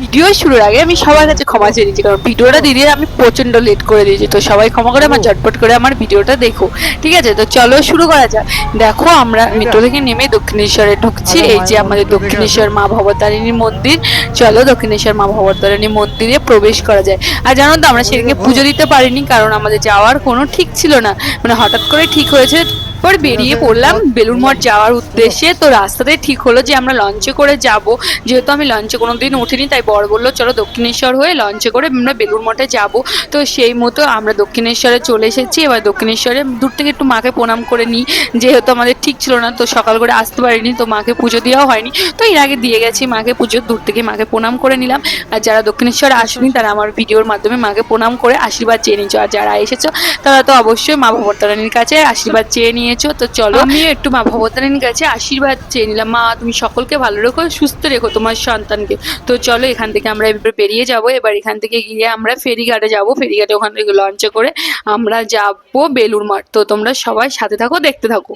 Video শুরুর আগে আমি সবার কাছে ক্ষমা চেয়ে নিচ্ছি, কারণ ভিডিওটা দিদি আমি প্রচন্ড লেট করে দিয়েছি। তো সবাই ক্ষমা করে আমার ঝটপট করে আমার ভিডিওটা দেখো, ঠিক আছে? তো চলো শুরু করা যাক। দেখো আমরা মেট্রো থেকে নেমে দক্ষিণেশ্বরে ঢুকছি। এই যে আমাদের দক্ষিণেশ্বর মা ভবতারিণী মন্দির। চলো দক্ষিণেশ্বর মা ভবতারিণী মন্দিরে প্রবেশ করা যায়। আর জানো তো আমরা সেদিকে পুজো দিতে পারিনি, কারণ আমাদের যাওয়ার কোনো ঠিক ছিল না, মানে হঠাৎ করে ঠিক হয়েছে। পর বেরিয়ে পড়লাম বেলুড় মঠ যাওয়ার উদ্দেশ্যে। তো রাস্তাতে ঠিক হলো যে আমরা লঞ্চে করে যাব, যেহেতু আমি লঞ্চে কোনোদিন উঠিনি, তাই বর বললো চলো দক্ষিণেশ্বর হয়ে লঞ্চে করে আমরা বেলুড় মঠে যাব। তো সেই মতো আমরা দক্ষিণেশ্বরে চলে এসেছি। এবার দক্ষিণেশ্বরে দূর থেকে একটু মাকে প্রণাম করে নিই, যেহেতু আমাদের ঠিক ছিল না, তো সকাল করে আসতে পারিনি, তো মাকে পুজো দেওয়াও হয়নি। তো এর আগে দিয়ে গেছি মাকে পুজো, দূর থেকে মাকে প্রণাম করে নিলাম। আর যারা দক্ষিণেশ্বর আসেনি তারা আমার ভিডিওর মাধ্যমে মাকে প্রণাম করে আশীর্বাদ চেয়ে নিচ্ছ, আর যারা এসেছো তারা তো অবশ্যই মা ভবতারিণীর কাছে আশীর্বাদ চেয়ে নিয়েছো। তো চলো আমি একটু মা ভবতারিণীর কাছে আশীর্বাদ চেয়ে নিলাম, মা তুমি সকলকে ভালো রেখো, সুস্থ রেখো তোমার সন্তানকে। তো চলো এখান থেকে আমরা এবার বেরিয়ে যাব। এবার এখান থেকে গিয়ে আমরা ফেরিঘাটে যাব। ফেরিঘাটে ওখান থেকে লঞ্চে করে আমরা যাবো বেলুড় মঠ। তো তোমরা সবাই সাথে থাকো, দেখতে থাকো।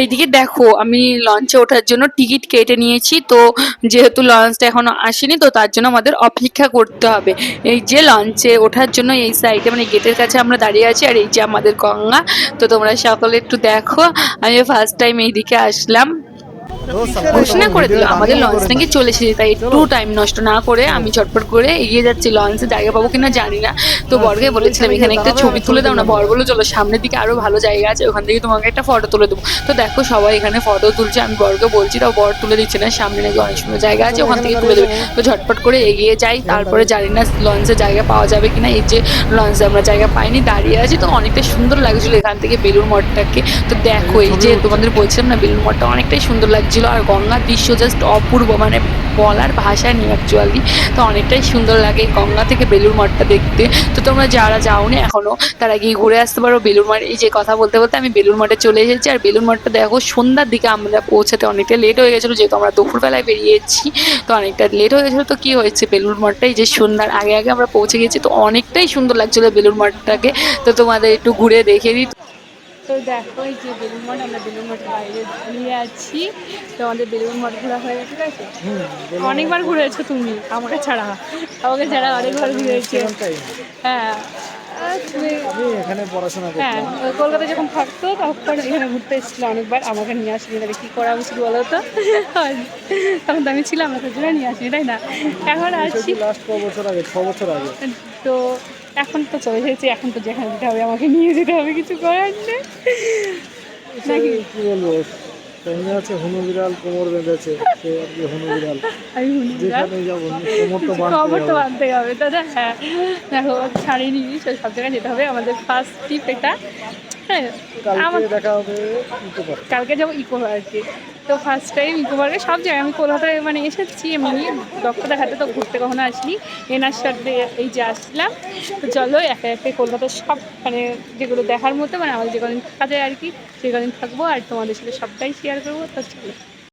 এইদিকে দেখো আমি লঞ্চে ওঠার জন্য টিকিট কেটে নিয়েছি। তো যেহেতু লঞ্চটা এখনো আসেনি, তো তার জন্য আমাদের অপেক্ষা করতে হবে। এই যে লঞ্চে ওঠার জন্য এই সাইডে মানে গেটের কাছে আমরা দাঁড়িয়ে আছি, আর এই যে আমাদের গঙ্গা। তো তোমরা সকলে একটু দেখো, আমি ফার্স্ট টাইম এইদিকে আসলাম। ঘোষণা করে দিল আমাদের লঞ্চ থেকে চলে এসেছে, তাই একটু টাইম নষ্ট না করে আমি ঝটপট করে এগিয়ে যাচ্ছি। লঞ্চে জায়গা পাবো কিনা জানি না, তো বরকে বলেছিলাম এখানে একটা ছবি তুলে দাও না। বর বললো চলো সামনের দিকে আরো ভালো জায়গা আছে, ওখান থেকে তোমাকে একটা ফটো তুলে দেবো। তো দেখো সবাই এখানে ফটো তুলছে, আমি বরকে বলছি, তাও বর তুলে দিচ্ছে না। সামনে নাকি অনেক সুন্দর জায়গা আছে, ওখান থেকে তুলে দেবে। তো ঝটপট করে এগিয়ে যাই, তারপরে জানি না লঞ্চে জায়গা পাওয়া যাবে কিনা। এই যে লঞ্চে আমরা জায়গা পাইনি, দাঁড়িয়ে আছি। তো অনেকটা সুন্দর লাগছিল এখান থেকে বেলুড় মঠটাকে। তো দেখো এই যে তোমাদের বলছিলাম না, বেলুড় মঠটা অনেকটাই সুন্দর লাগছিল, আর গঙ্গার দৃশ্য জাস্ট অপূর্ব, মানে বলার ভাষা নেই অ্যাকচুয়ালি। তো অনেকটাই সুন্দর লাগে গঙ্গা থেকে বেলুড় মঠটা দেখতে। তো তোমরা যারা যাওনি এখনো তারা গিয়ে ঘুরে আসতে পারো বেলুড় মঠ। এই যে কথা বলতে বলতে আমি বেলুড় মঠে চলে এসেছি। আর বেলুড় মঠটা দেখো সন্ধ্যার দিকে আমরা পৌঁছাতে অনেকটা লেট হয়ে গেছিলো, যেহেতু আমরা দুপুরবেলায় বেরিয়েছি। তো অনেকটা লেট হয়ে গেছিলো। তো কি হয়েছে, বেলুড় মঠটা এই যে সন্ধ্যার আগে আগে আমরা পৌঁছে গেছি। তো অনেকটাই সুন্দর লাগছিলো বেলুড় মঠটাকে। তো তোমাদের একটু ঘুরে দেখে দিই। তো দেখো এই যে বেলুড় মঠ, আমরা বেলুড় মঠের বাইরে দাঁড়িয়ে আছি। তো আমাদের বেলুড় মঠ ঘোরা হয়ে গেছে, ঠিক আছে? অনেকবার ঘুরেছো তুমি, আমাকে ছাড়া অনেকবার ঘুরেছো। হ্যাঁ তুমি এখানে পড়াশোনা হ্যাঁ কলকাতায় যখন থাকতো তখন এখানে ঘুরতে এসেছিলো অনেকবার, আমাকে নিয়ে আসিনি। তাহলে কী করা উচিত বলো তো? তখন তো আমি ছিলাম না, তার নিয়ে আসিনি, তাই না? এখন আসছি লাস্ট 6 বছর আগে, 6 বছর আগে। তো এখন তো চলে এসেছি, এখন তো যেখানে যেতে হবে আমাকে নিয়ে যেতে হবে, কিছু করার নেই নাকি? কি বলবো, সঙ্গে আছে হুনু বিড়াল, কোমর বেঁধেছে সে আর কি হুনু বিড়াল। আমি হুনি যেখানে যাবো কোমর তো খবর তো বাঁধতে বাঁধতে হবে দাদা। হ্যাঁ দেখো ছাড়িনি, সব জায়গায় যেতে হবে। আমাদের ফার্স্ট ট্রিপ এটা। হ্যাঁ আমার কালকে দেখা হবে ইকো পার্কে। কালকে যাবো ইকো পার্কে। তো ফার্স্ট টাইম ইকো পার্কে, সব জায়গায় আমি কলকাতায় মানে এসেছি এমনি ডক্টর দেখাতে, তো ঘুরতে কখনো আসিনি। এনার সাথে এই যে আসলাম। তো চলো একে একে কলকাতার সব মানে যেগুলো দেখার মতো, মানে আমাদের যে কদিন থাকা যায় আর কি, সে কদিন থাকবো আর তোমাদের সাথে সবটাই শেয়ার করবো। তো চলো।